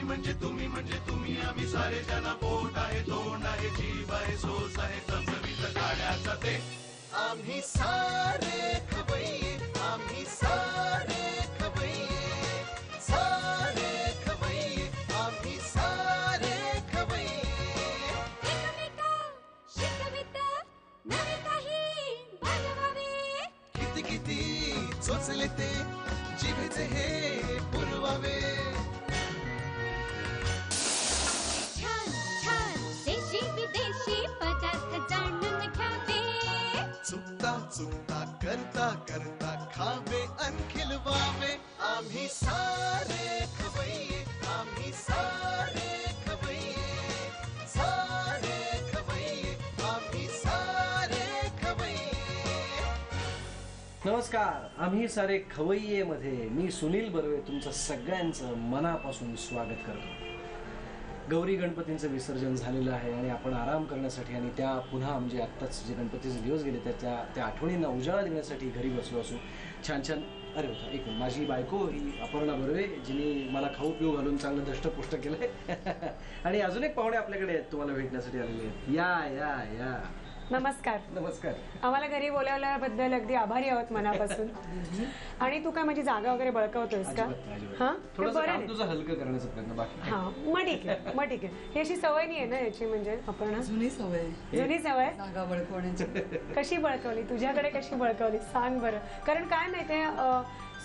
म्हणजे तुम्ही आम्ही सारे जना पोट आहे तोंड आहे जीव आहे सोस आहे चमचमीत गाड्याचा ते आम्ही सारे खवय्ये आम्ही सारे खवय्ये सारे खवय्ये आम्ही सारे खवय्ये एकमेका शिकवित नवे काही बनवावे किती किती चोचले ते जिभेचे हे पुरवावे छान छान देशी विदेशी पदार्थ जाणून घ्यावे चुकता चुकता करता करता खावे अन खिलवावे आम्ही सारे खवय्ये आम्ही सारे खवय्ये सारे खवय्ये आम्ही सारे खवय्ये नमस्कार. आम्ही सारे खवय्ये मध्ये मी सुनील बर्वे तुमचं सगळ्यांचं मनापासून स्वागत करतो. गौरी गणपतींचं विसर्जन झालेलं आहे आणि आपण आराम करण्यासाठी आणि त्या पुन्हा म्हणजे आत्ताच जे गणपतीचे दिवस गेले त्या आठवणींना उजाळा देण्यासाठी घरी बसलो असू. छान छान अरे होता एक माझी बायको ही अपर्णा बर्वे जिने मला खाऊ पिऊ घालून चांगलं धष्टपुष्ट केलंय आणि अजून एक पाहुणे आपल्याकडे आहेत तुम्हाला भेटण्यासाठी आलेले आहेत. या या या नमस्कार. नमस्कार. आम्हाला घरी बोलावल्याबद्दल अगदी आभारी आहोत मनापासून. आणि तू काय माझी जागा वगैरे बळकावतोयस का? हा थोडं तुझं हलकं करण्याचा प्रयत्न बाकी. हा मग ठीक आहे मग ठीक आहे. ही अशी सवय नाही आहे ना याची म्हणजे आपण जुनी सवय जागा बळकवण्याची. कशी बळकवली तुझ्याकडे कशी बळकवली सांग बरं. कारण काय माहितीये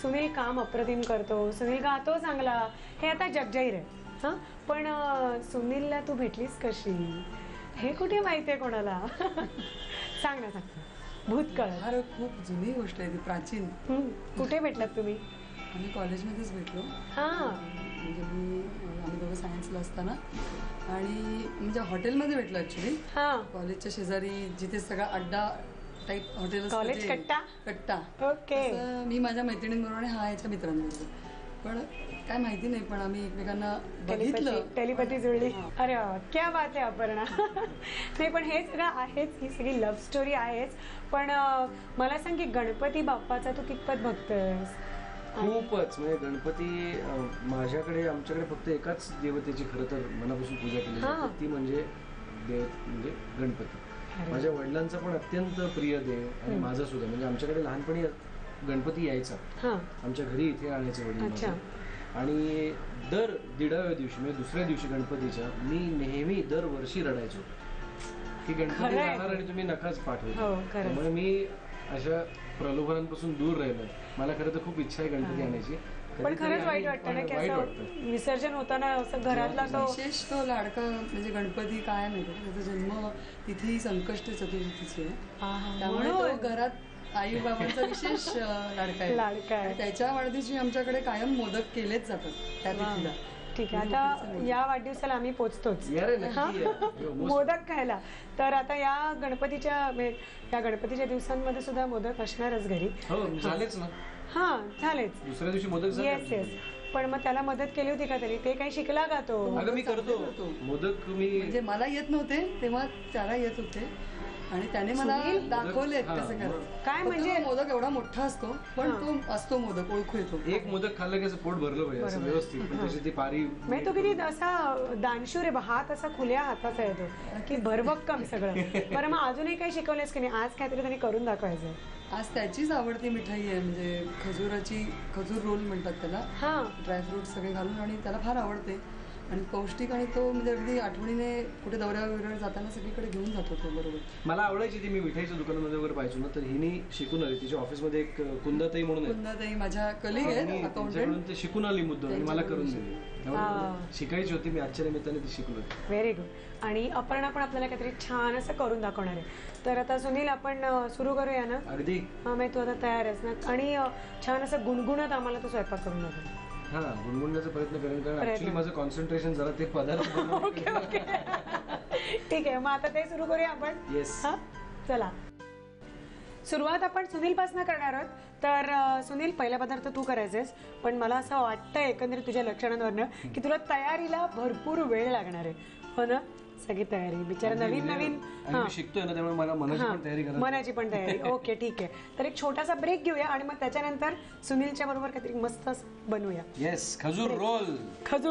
सुनील काम अप्रतिम करतो सुनील गातो चांगला हे आता जगजाहीर आहे. हा पण सुनीलला तू भेटलीस कशी हे कुठे माहितीये कोणाला? सांग ना सांग भूतकाळ. अरे खूप जुनी गोष्ट आहे ती प्राचीन. कुठे भेटलात तुम्ही? आम्ही कॉलेजमध्येच भेटलो. हा म्हणजे आम्ही दोघं सायन्सला असताना आणि म्हणजे हॉटेलमध्ये भेटलो ऍक्च्युली. हा कॉलेजच्या शेजारी जिथे सगळा अड्डा टाईप हॉटेल कॉलेज कट्टा. कट्टा ओके. मी माझ्या मैत्रिणींबरोबर आणि हा याच्या मित्रांबरोबर. पण काय माहिती नाही पण आम्ही एकमेकांना बघितलं टेलिपॅथी जुळली. अरे क्या बात आहे अपर्णा. नाही पण हे सगळं आहेच ही सगळी लव्ह स्टोरी आहेच. पण मला सांग की गणपती बाप्पाचा तू कितपत भक्त आहेस? खूपच म्हणजे गणपती माझ्याकडे आमच्याकडे फक्त एकाच देवतेची खरं तर मनापासून पूजा केली जाते ती म्हणजे गणपती. माझ्या वडिलांचा पण अत्यंत प्रिय देव आणि माझा सुद्धा म्हणजे आमच्याकडे लहानपणी गणपती यायचा आमच्या घरी इथे आणायचे वडील. आणि दर 1.5व्या दिवशी म्हणजे दुसऱ्या दिवशी गणपतीच्या मी नेहमी दरवर्षी रडायचो की गणपती जाणार आणि तुम्ही नकाच पाठवतो. त्यामुळे मी अशा प्रलोभनांपासून दूर राहिलो. मला खरं तर खूप इच्छा आहे गणपती आणायची. पण खरंच वाईट वाटतं ना की असं विसर्जन होताना असं घरातला तो विशेष तो लाडका म्हणजे गणपती काय नाही त्याचा जन्म तिथी संकष्टी चतुर्थीची आहे त्यामुळे तो घरात आई बाबांचा विशेष लाडका आहे. त्याच्या वाढदिवशी आमच्याकडे कायम मोदक केलेच जातात त्या तिथीला. ठीक आहे. आता या वाढदिवसाला आम्ही पोचतोच मोदक खायला. तर आता या गणपतीच्या दिवसांमध्ये सुद्धा मोदक असणारच घरी. झालेच ना. हा झालेच दुसऱ्या दिवशी मोदक. Yes yes. पण मग त्याला मदत केली होती का तरी? ते काही शिकला का तो? मी करतो मोदक. मी म्हणजे मला येत नव्हते तेव्हा त्याला येत होते आणि त्याने मला दाखवले कसं करायचं. काय म्हणजे मोदक एवढा मोठा असतो पण तो असतो मोदक ओळखू येतो. एक मोदक खाल्लं की असं पोट भरलं पाहिजे व्यवस्थित. त्याची ती पारी म्हणजे तो किती असा दानशूर आहे. हात असा खुल्या हाताचा येतो की भरभक्कम सगळं. बरं मग अजूनही काही शिकवलेस की नाही? आज काहीतरी त्यांनी करून दाखवायचं. आज त्याचीच आवडती मिठाई आहे म्हणजे खजूर रोल म्हणतात त्याला. ड्रायफ्रूट सगळे घालून आणि त्याला फार आवडते आणि पौष्टिक आणि तो म्हणजे अगदी आठवणीने कुठे दौऱ्यावर जाताना सगळीकडे घेऊन जातो तो. बरोबर. मला आवडायची ती. मी मिठाईच्या दुकानामध्ये वगैरे पाहिजे ना तर हिने शिकून आली. तिच्या ऑफिसमध्ये एक कुंदाताई म्हणून कुंदाताई माझ्या कलिग आहेत अकाउंटंट. ते शिकून आली मुद्दा आणि मला करून दिली. शिकायची होती मी आजच्या निमित्ताने ती शिकलो. Very good. आणि अपर्णा पण आपल्याला काहीतरी छान असं करून दाखवणार आहे. तर आता सुनील आपण सुरू करूया ना? अगदी. हा मग तू आता तयार आहेस ना? आणि छान असं गुणगुणत आम्हाला तू स्वयंपाक करून दाखव. हा गुणगुणण्याचा प्रयत्न करेन कारण ऍक्च्युली माझं कॉन्सन्ट्रेशन जरा ते पदार्थ. ओके ओके ठीक आहे. मग आता ते सुरू करूया आपण. येस. चला सुरुवात आपण सुनील पासून करणार आहोत. तर सुनील पहिला पदार्थ तू करायचेस पण मला असं वाटतं एकंदरीत तुझ्या लक्षणांवरनं की तुला तयारीला भरपूर वेळ लागणार आहे. हो ना? सगळी तयारी बिचारा नवीन शिकतोय ना त्यामुळे मला मनाची पण तयारी. ओके ठीक आहे. तर एक छोटासा ब्रेक घेऊया आणि मग त्याच्यानंतर सुनीलच्या बरोबर काहीतरी मस्त बनवूया. येस. खजूर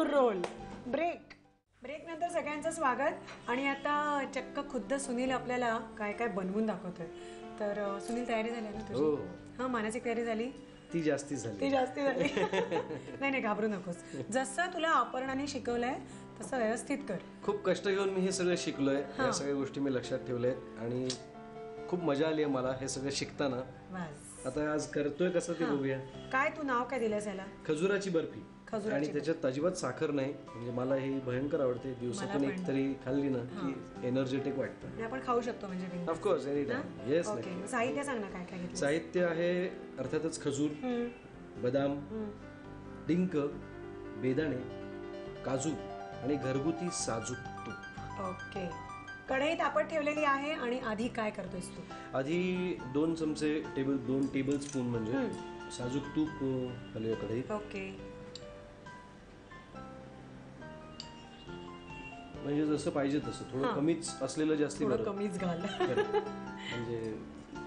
रोल. ब्रेक नंतर सगळ्यांचं स्वागत. आणि आता चक्क खुद्द सुनील आपल्याला काय काय बनवून दाखवतोय. तर सुनील, तयारी झाली ना तुझी? हा, मानसिक तयारी झाली? ती जास्ती झाली. नाही घाबरू नकोस. जसं तुला अपर्णाने शिकवलंय तसं व्यवस्थित कर. खूप कष्ट घेऊन मी हे सगळं शिकलोय. या सगळ्या गोष्टी मी लक्षात ठेवल्या आणि खूप मजा आली आहे मला हे सगळं शिकताना. आता आज करतोय कसं ते बघूया. काय तू नाव काय दिलंस याला? खजुराची बर्फी. आणि त्याच्यात अजिबात साखर नाही. म्हणजे मला ही भयंकर आवडते. दिवसातून एक तरी खाल्ली ना की एनर्जेटिक वाटतं. आपण खाऊ शकतो म्हणजे ऑफकोर्स एनी टाइम. येस. साहित्य सांग ना काय काय घेतलं. साहित्य आहे अर्थातच खजूर, बदाम, डिंक, बेदाणे, काजू आणि घरगुती साजूक तूप. ओके. कढई तापत ठेवलेली आहे. आणि आधी काय करतोयस तू? आधी 2 टेबल स्पून म्हणजे साजूक तूप घालूया कढईत. ओके. म्हणजे जसं पाहिजे तसं. थोडं कमीच असलेलं जास्ती बरं. कमीच घाल म्हणजे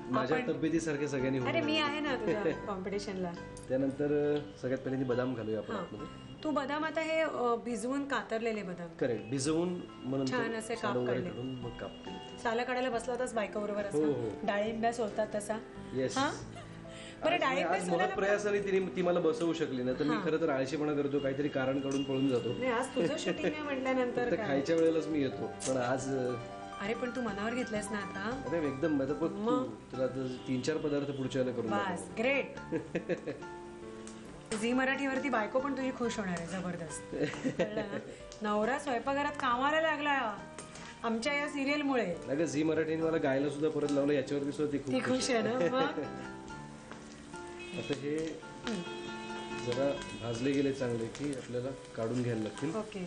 माझ्या तब्येतीसारखे सगळ्यांनी. अरे मी आहे ना तुझ्या कॉम्पिटिशनला. त्यानंर सगळ्यात पहिले बदाम घालूया आपण आतमध्ये. तू बदाम आता हे भिजवून कातरलेले बदाम. करेक्ट. भिजवून छान असे काप काढले. मग कापते. साला काढायला बसला होतास बायका बरोबर असं डाळिंब्या सोलतात तसा. येस. बरं, डाळिंब्या महत् प्रयासाने ती मला बसवू शकली ना. तर मी खरं तर आळशीपणा करतो. काहीतरी कारण काढून पळून जातो. आज तुझं शूटिंग म्हटल्यानंतर खायच्या वेळेलाच मी येतो. पण आज अरे पण तू मनावर घेतलंस ना आता. अरे एकदम. तुला 3-4 पदार्थ पुढच्या वेळेला करून. बस ग्रेट. झी मराठीवरती बायको पण तुझी खुश होणार आहे जबरदस्त. नवरा स्वयंपाकघरात कामाला लागला आमच्या या सिरियल मुळे. अगं झी मराठीने मला गायला सुद्धा परत लावलं. याच्यावरती सुद्धा ती खुश आहे ना. आता हे जरा भाजले गेले चांगले की आपल्याला काढून घ्यायला लागतील. ओके.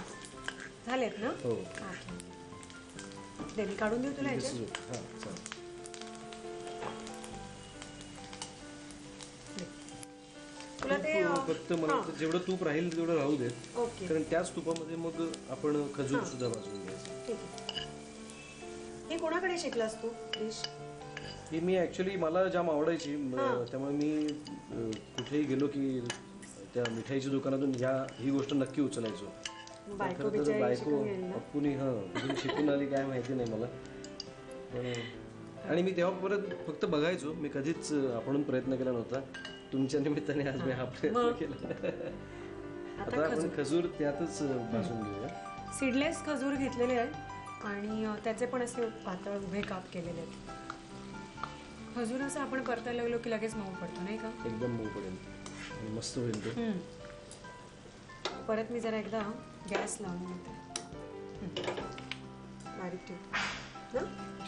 झालेत ना? हो. दे, मी काढून देऊ तुला. तुला ते फक्त मला जेवढं तूप राहील तेवढं राहू दे. कारण त्याच तुपामध्ये मग आपण खजूर सुद्धा भाजून घ्यायचं. ठीक आहे. हे कोणाकडे शिकलास तू डिश? ही मी ऍक्च्युली मला जाम आवडायची. त्यामुळे मी कुठेही गेलो की त्या मिठाईच्या दुकानातून ही गोष्ट नक्की उचलायचो. बायको अप्पूनी कुठून शिकून आली काय माहिती नाही मला. पण आणि मी तेव्हा परत फक्त बघायचो. मी कधीच आपण प्रयत्न केला नव्हता. तुमच्या निमित्ताने आज मी हा प्रयत्न केला. आता आपण खजूर त्यातच भाजून घेऊया. सीडलेस खजूर घेतलेले आहेत आणि त्याचे पण असे पातळ उभे काप केलेले आहेत. खजूर असं आपण परतायला लागलो की लगेच मऊ पडतो नाही का? एकदम मऊ पडेल. मस्त होईल तो. परत मी जरा एकदा गॅस लावून घेते. बारीक ठेव.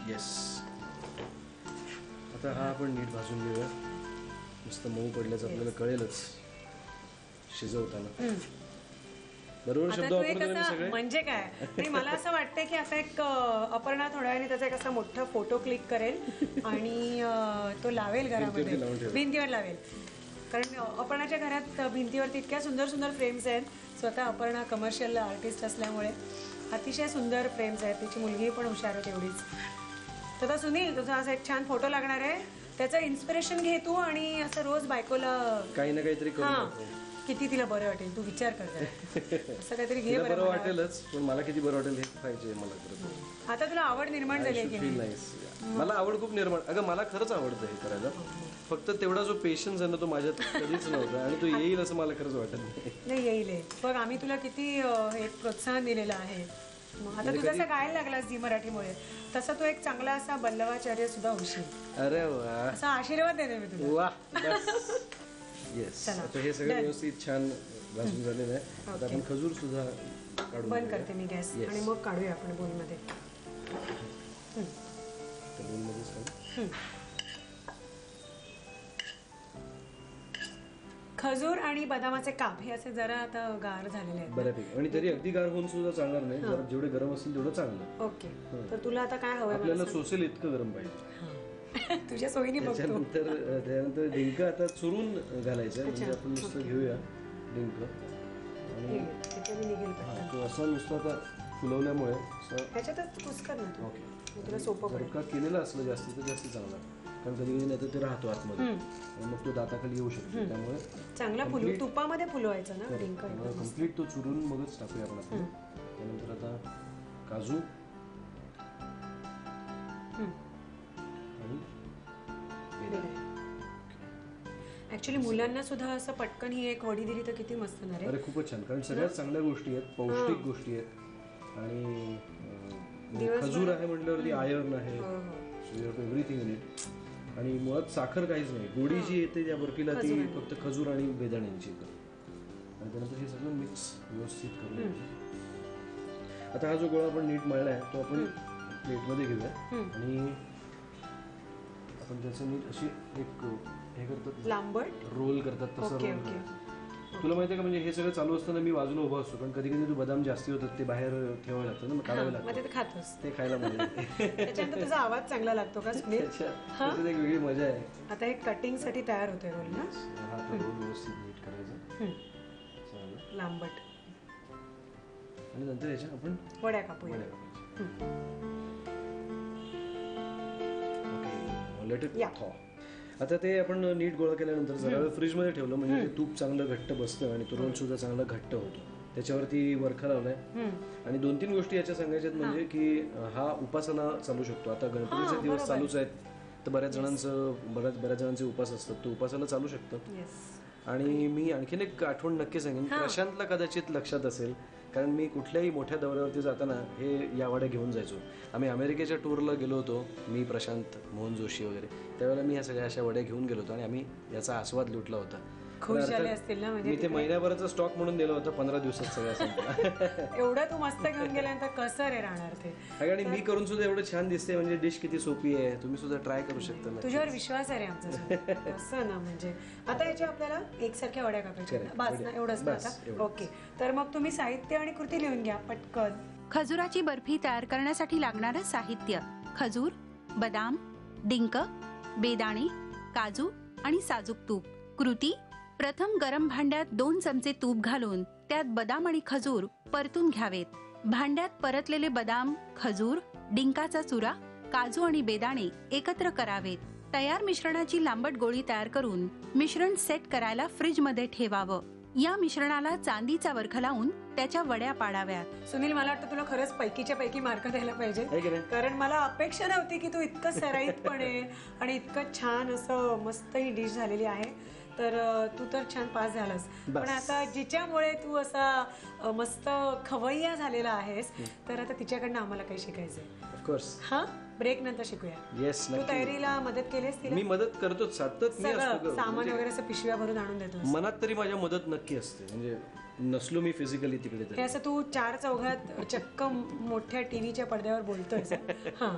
येस. आता हा आपण नीट भाजून घेऊया. मस्त मऊ पडल्याचं आपल्याला कळेलच शिजवताना. बरोबर शब्द वापरतो सगळे. म्हणजे काय नाही, मला असं वाटतंय की आता एक अपर्णा थोड्या वेळाने त्याचा एक असा मोठा फोटो क्लिक करेल आणि तो लावेल घरामध्ये, भिंतीवर लावेल. कारण अपर्णाच्या घरात भिंतीवरती इतक्या सुंदर सुंदर फ्रेम्स आहेत. स्वतः अपर्णा कमर्शियल आर्टिस्ट असल्यामुळे अतिशय सुंदर फ्रेम्स आहेत. तिची मुलगी पण हुशार आहे तेवढीच. तर सुनील, तुझा असा एक छान फोटो लागणार आहे. त्याचं इन्स्पिरेशन घे तू आणि असं रोज बायकोला काही ना काहीतरी किती तिला बरं वाटेल तू विचार कर. असं काहीतरी घे. बरं वाटेलच, पण मला किती बरं वाटेल हे पाहिजे मला. आता तुला आवड निर्माण झाली आहे की नाही? मला आवड खूप निर्माण. अगं मला खरंच आवडतं हे करायला. फक्त तेवढा जो पेशन्स आहे ना तो माझ्यात कधीच नव्हता. आणि तो येईल असं मला खरंच वाटत नाही. येईल. बघ आम्ही तुला किती एक प्रोत्साहन दिलेलं आहे. आता तू जसं गायला लागलास झी मराठीमुळे तसा तू एक चांगला असा बल्लवाचार्य सुद्धा होशील. अरे वा, असा आशीर्वाद देते मी तुला. वा. येस. आता हे सगळं व्यवस्थित छान भाजून झालेलं आहे. आता आपण खजूर सुद्धा काढून बंद करते मी गॅस आणि मग काढूया आपण बोलमध्ये. खजूर आणि बदामाचे काप हे असे जरा आता गार झालेले आहेत बऱ्यापैकी. आणि तरी अगदी गार होऊन सुद्धा चालणार नाही. जरा जेवढे गरम असेल तेवढं चांगलं. ओके. तर तुला आता काय हवं? आपल्याला सोसेल इतकं गरम पाहिजे. तुझ्या सोयीने बघतो. त्यानंतर डिंक आता चुरून घालायचं. म्हणजे आपण नुसतं घेऊया डिंक आणि तो असा नुसता आता फुलवल्यामुळे त्याच्यातच कुस्कर ना. ओके. तुला सोपं जर का केलेलं असलं जास्तीत जास्त चांगलं. कारण कधी कधी नाही तर ते राहतो आतमध्ये आणि मग तो दाताखाली येऊ शकतो. त्यामुळे चांगला फुलू, तुपामध्ये फुलवायचं ना डिंक. कम्प्लीट तो चुरून मगच टाकूया आपण आता. त्यानंतर आता काजू आणि ऍक्च्युली मुलांना सुद्धा असं पटकन ही एक वडी दिली तर किती मस्त होणार आहे. अरे खूपच छान, कारण सगळ्यात चांगल्या गोष्टी आहेत, पौष्टिक गोष्टी आहेत आणि खजूर आहे म्हटल्यावरती आयर्न आहे, एव्हरीथिंग इन इट. आणि मुळात साखर काहीच नाही, गोडी जी येते त्या बर्फीला ती फक्त खजूर आणि बेदाण्यांची येते. आणि त्यानंतर हे सगळं मिक्स व्यवस्थित करून आता हा जो गोळा आपण नीट मळला आहे तो आपण प्लेटमध्ये घेऊया आणि आपण त्याचं नीट अशी एक हे करतात लांबट रोल करतात तसं रोल करायचं. तुला माहिती आहे का, म्हणजे हे सगळं चालू असताना मी बाजूला उभा असतो, कारण कधी कधी तू बदाम जास्ती होतात ते बाहेर ठेवायला लागतं ना, मग काढावे लागतं, ते खातोस ते खायला मजा येते. त्याच्यानंतर तुझा आवाज चांगला लागतो का सुनील? त्याच्यात एक वेगळी मजा आहे. आता हे कटिंग साठी तयार होते रोल ना, हा तो रोल व्यवस्थित नीट करायचा चालेल. लांबट आणि नंतर याच्या आपण वड्या कापूया. Let it thaw. आता ते आपण नीट गोळा केल्यानंतर जरा वेळ फ्रीजमध्ये ठेवलं म्हणजे ते तूप चांगलं घट्ट बसतं आणि तो रोल सुद्धा चांगला घट्ट होतो. त्याच्यावरती वरखा लावलाय. आणि 2-3 गोष्टी याच्या सांगायच्यात, म्हणजे की हा उपासना चालू शकतो. आता गणपतीचे दिवस चालूच आहेत, तर बऱ्याच जणांचे उपास असतात, तो उपासाला चालू शकतं. आणि मी आणखीन एक आठवण नक्की सांगेन, प्रशांतला कदाचित लक्षात असेल, कारण मी कुठल्याही मोठ्या दौऱ्यावरती जाताना हे या वड्या घेऊन जायचो. आम्ही अमेरिकेच्या टूरला गेलो होतो, मी, प्रशांत, मोहन जोशी वगैरे, त्यावेळेला मी ह्या सगळ्या अशा वड्या घेऊन गेलो होतो आणि आम्ही याचा आस्वाद लुटला होता. खुश झाले असतील ना, म्हणजे मी ते महिन्याभराचा स्टॉक म्हणून दिला होता, 15 दिवसात सगळ्या संपला. एवढं तू मस्त घेऊन गेल्यानंतर कसं रे राहणार ते. आणि मी करून सुद्धा एवढं छान दिसते, म्हणजे डिश किती सोपी आहे, तुम्ही सुद्धा ट्राय करू शकता. तुझ्यावर विश्वास आहे रे आमचा. असं ना, म्हणजे आता याच्या आपल्याला एकसारख्या वड्या कापायच्या, बस ना, एवढंच ना आता. ओके, तर मग तुम्ही साहित्य आणि कृती लिहून घ्या पटकन. खजुराची बर्फी तयार करण्यासाठी लागणारं साहित्य: खजूर, बदाम, डिंक, बेदाणे, काजू आणि साजूक तूप. कृती: प्रथम गरम भांड्यात 2 चमचे तूप घालून त्यात बदाम आणि खजूर परतून घ्यावेत. भांड्यात परतलेले बदाम, खजूर, डिंकाचा चुरा, काजू आणि बेदाणे एकत्र करावेत. तयार मिश्रणाची लांबट गोळी तयार करून मिश्रण सेट करायला फ्रीजमध्ये ठेवावं. या मिश्रणाला चांदीचा वरखा लावून त्याच्या वड्या पाडाव्यात. सुनील, मला वाटतं तुला खरंच पैकीच्या पैकी मार्क द्यायला पाहिजे, कारण मला अपेक्षा नव्हती की तू इतकं सराईतपणे आणि इतकं छान असं मस्त ही डिश झालेली आहे. तर तू तर छान पास झालास. पण आता जिच्यामुळे तू असा मस्त खवय्या झालेला आहेस, तर आता तिच्याकडनं आम्हाला काही शिकायचंय. ऑफकोर्स. हा, ब्रेक नंतर शिकूया. येस, तू तयारीला मदत केलीस तिला? मी मदत करतो सतत. मी असतो, सामान वगैरे असं पिशव्या भरून आणून देतो. मनात तरी माझ्या मदत नक्की असते, म्हणजे नसलो मी फिजिकली तिकडे हे असं तू 4 चौघात चक्क मोठ्या टीव्हीच्या पडद्यावर बोलतोय. हा,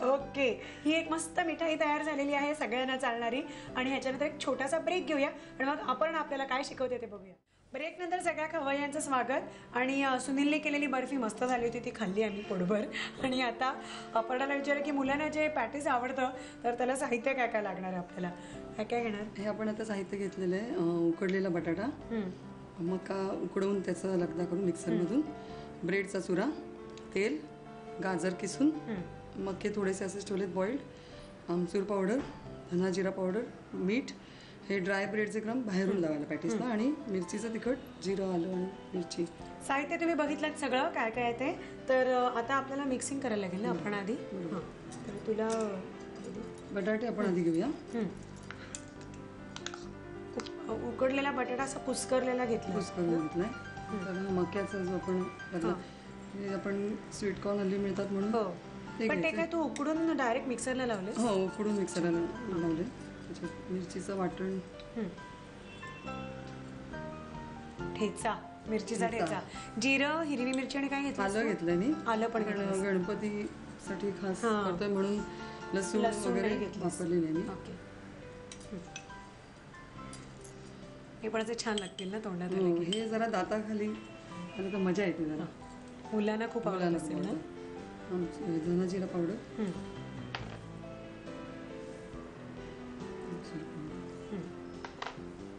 ओके. ही एक मस्त मिठाई तयार झालेली आहे, सगळ्यांना चालणारी. आणि ह्याच्यानंतर एक छोटासा ब्रेक घेऊया आणि मग आपण आपल्याला काय शिकवते ते बघूया. ब्रेक नंतर सगळ्या खवय्यांचं स्वागत. आणि सुनीलने केलेली बर्फी मस्त झाली होती, ती खाल्ली आम्ही पोटभर. आणि आता अपर्णाला विचारलं की मुलांना जे पॅटीस आवडतं तर त्याला साहित्य काय काय लागणार आहे आपल्याला, काय काय घेणार? हे आपण आता साहित्य घेतलेलं आहे: उकडलेला बटाटा, मका उकडवून त्याचा लगदा करून मिक्सरमधून, ब्रेडचा चुरा, तेल, गाजर किसून, मके थोडेसे असेच ठेवलेत बॉइल्ड, आमचूर पावडर, धना जिरा पावडर, मीठ, हे ड्राय ब्रेडचे क्रम बाहेरून लावायला पॅटीसला, आणि मिरचीचं तिखट, जिरं, आलं आणि मिरची. साहित्य तुम्ही बघितलं सगळं काय काय आहे ते. तर आता आपल्याला मिक्सिंग करायला लागेल ना आपण आधी. तर तुला बटाटे आपण आधी घेऊया. उकडलेला बटाटा असा कुस्करलेला घेतला. घेतलाय. तर मक्याचा जो आपण स्वीट कॉर्न हल्ली मिळतात म्हणून. पण ते काय तू उकडून डायरेक्ट मिक्सरला लावले? हो, उकडून मिक्सरला लावले. त्याच्यात मिरचीचं वाटण, ठेचा, मिरचीचा ठेचा, जिरं, हिरवी मिरची आणि काय घेतलं? आलं घेतलंय मी. आलं पण गणपतीसाठी खास करतोय म्हणून लसूण वगैरे वापरले नाही मी. ओके. हे पण छान लागतील ना तोंडात? हे जरा दाताखाली आलं तर मजा येते जरा. मुलांना खूप आवडत असेल ना. धना जिरा पावडर,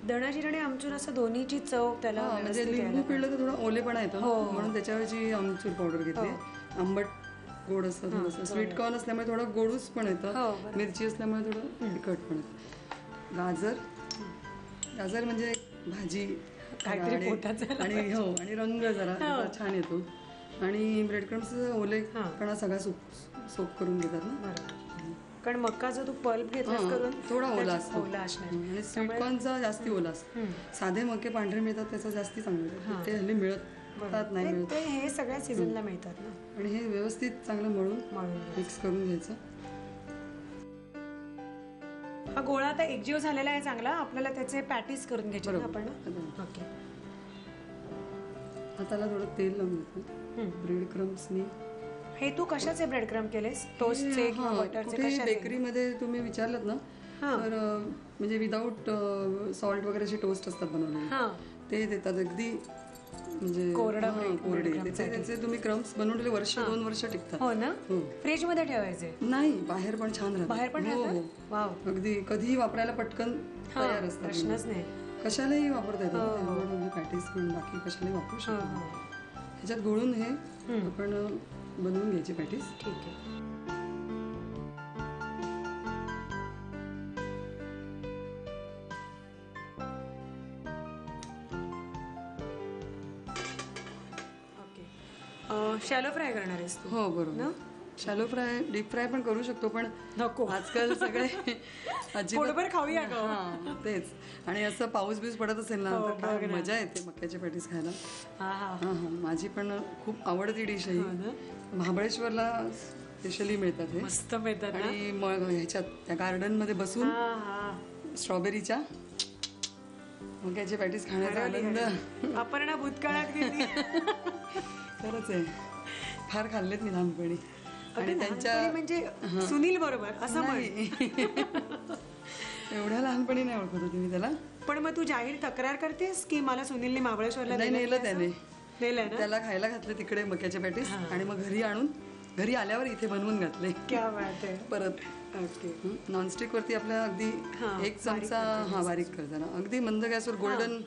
धना जिरा आणि आमचूर असं दोन्हीची चव त्याला, म्हणजे लिंबू पिळलं तर थोडा ओलेपणा येतो म्हणून त्याच्याऐवजी आमचूर पावडर घेतली. आंबट गोड असतं थोडंसं. स्वीट कॉर्न असल्यामुळे थोडं गोडूस पण येतं, मिरची असल्यामुळे थोडं तिखट पण येतं. गाजर म्हणजे भाजी आणि हो आणि रंग जरा छान येतो. आणि ब्रेड क्रम्स ओलेपणा सगळा सोप करून घेतात ना, कारण मक्काचा तू पल्प घेतलास करून थोडा ओला असतो आणि स्वीट कॉर्नचा जास्ती ओला असतो. साधे मके पांढरे मिळतात त्याचा जास्ती चांगलं, ते हल्ली मिळतात नाही मिळत, हे सगळ्या सीझनला मिळतात ना. आणि हे व्यवस्थित चांगलं मळून मिक्स करून घ्यायचं. हा गोळा आता एकजीव झालेला आहे चांगला, आपल्याला त्याचे पॅटीस करून घ्यायचे आपण. ओके, हाताला थोडं तेल लावून घेतो ब्रेड क्रम्सनी. हे तू कशाचे ब्रेड क्रम केलेस? टोस्टचे किंवा बटरचे? कशाचे? बेकरीमध्ये तुम्ही विचारलं ना तर म्हणजे विदाऊट सॉल्ट वगैरे असे टोस्ट असतात बनवलेले, ते देतात अगदी म्हणजे कोरडे. त्याचे तुम्ही क्रम्स बनवून ठेवले 1-2 वर्ष टिकतात. हो ना? फ्रीज मध्ये ठेवायचे? नाही, बाहेर पण छान राहतात. बाहेर पण हो, अगदी कधीही वापरायला पटकन तयार असतात. प्रश्नच नाही, कशालाही वापरता येतात. पॅटीस पण बाकी कशालाही वापरू शकतो. ह्याच्यात घोळून हे आपण बनवून घ्यायचे पॅटीस. ठीक आहे. शॅलो फ्राय करणार आहेस तू? हो बरोबर. शॅलो फ्राय, डीप फ्राय पण करू शकतो, पण नको, आजकाल सगळे पोटभर खाऊया का? तेच. आणि असं पाऊस बिऊस पडत असेल ना तर काय मजा येते मक्याचे पॅटीस खायला. माझी पण खूप आवडती डिश आहे. महाबळेश्वरला स्पेशली मिळतात हे, मस्त मिळतात. आणि मग ह्याच्यात त्या गार्डन मध्ये बसून स्ट्रॉबेरीच्या मक्याचे पॅटीस खाण्याचा आनंद अपर्णा भूतकाळात गेली. खरंच आहे, फार खाल्लेत मी लहानपणी. आणि त्यांच्या म्हणजे सुनील बरोबर असं नाही एवढ्या लहानपणी नाही ओळखत होती मी त्याला. पण मग तू जाहीर तक्रार करतेस की मला सुनीलने महाबळेश्वरला नेलं त्याने, त्याला खायला घातले तिकडे मक्याचे पॅटीस, आणि मग घरी आल्यावर इथे बनवून घातले. क्या बात आहे. परत नॉनस्टिक वरती आपल्या अगदी 1 चमचा बारीक करताना अगदी मंद गॅसवर गोल्डन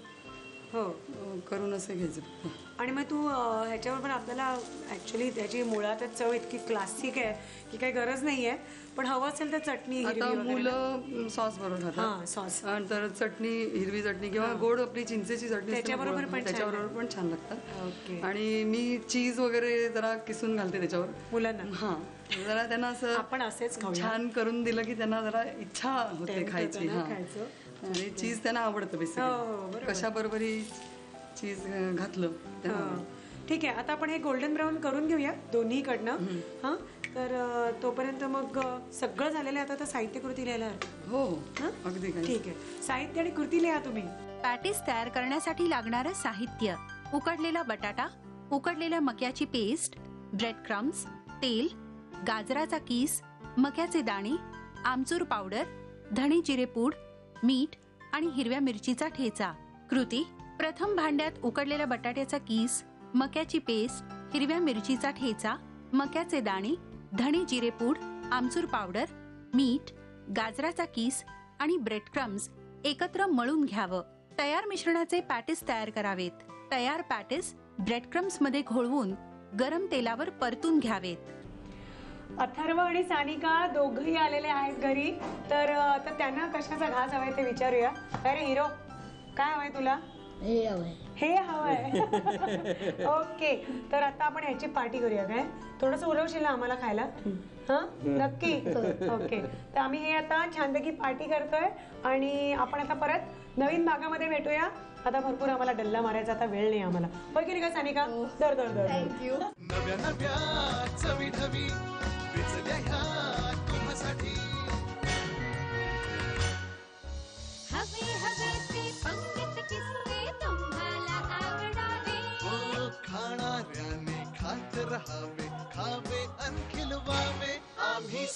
करून असं घ्यायचं. आणि मग तू ह्याच्यावर पण आपल्याला ऍक्च्युली त्याची मुळातच चव इतकी क्लासिक आहे की काही गरज नाहीये, पण हवं असेल तर चटणी, आता मुलं सॉस बरोबर खातात, सॉस तर चटणी, हिरवी चटणी किंवा गोड आपली चिंचेची चटणी त्याच्याबरोबर पण छान लागतात. आणि मी चीज वगैरे जरा किसून घालते त्याच्यावर मुलांना. जरा त्यांना असं आपण असेच छान करून दिलं की त्यांना जरा इच्छा होते खायची. आणि चीज त्यांना आवडतं बेसिकली, कशाबरोबरही चीज घातलं. ठीक आहे, आता आपण हे गोल्डन ब्राऊन करून घेऊया दोन्हीकडनं. तर तोपर्यंत मग सगळं झालेलं आहे. आता साहित्य कृती लिहायला. हो अगदी ठीक आहे, साहित्य आणि कृती लिहा तुम्ही. पॅटीस तयार करण्यासाठी लागणारं साहित्य: उकडलेला बटाटा, उकडलेल्या मक्याची पेस्ट, ब्रेड क्रम्स, तेल, गाजराचा कीस, मक्याचे दाणे, आमचूर पावडर, धणे जिरे पूड, मीठ आणि हिरव्या मिरचीचा ठेचा. कृती: प्रथम भांड्यात उकडलेल्या बटाट्याचा कीस, मक्याची पेस्ट, हिरव्या मिरचीचा ठेचा, मक्याचे दाणे, धणे जिरे पूड, आमचूर पावडर, मीठ, गाजराचा कीस आणि ब्रेड क्रम्स एकत्र मळून घ्यावं. तयार मिश्रणाचे पॅटीस तयार करावेत. तयार पॅटीस ब्रेड क्रम्स मध्ये घोळवून गरम तेलावर परतून घ्यावेत. अथर्व आणि सानिका दोघही आलेले आहेत घरी, तर त्यांना कशाचा घास हवाय ते विचारूया. अरे हिरो, काय हवंय तुला? हे हवंय. ओके, तर आता आपण ह्याची पार्टी करूया. काय थोडस उरवशील ना आम्हाला खायला? नक्की. ओके, तर आम्ही हे आता छानपैकी पार्टी करतोय आणि आपण आता परत नवीन भागामध्ये भेटूया. आता भरपूर आम्हाला डल्ला मारायचा आता वेळ नाही आम्हाला. होय की नाही का सानिका? दर दर दर. थँक्यू. नव्या नव्या चवी ढवी विचल्या ह्या तुम्हासाठी. हवे हवे ते पंगत किस्से तुम्हाला आवडावे. खाणाऱ्याने खात रहावे, खावे अन खिलवावे. आम्ही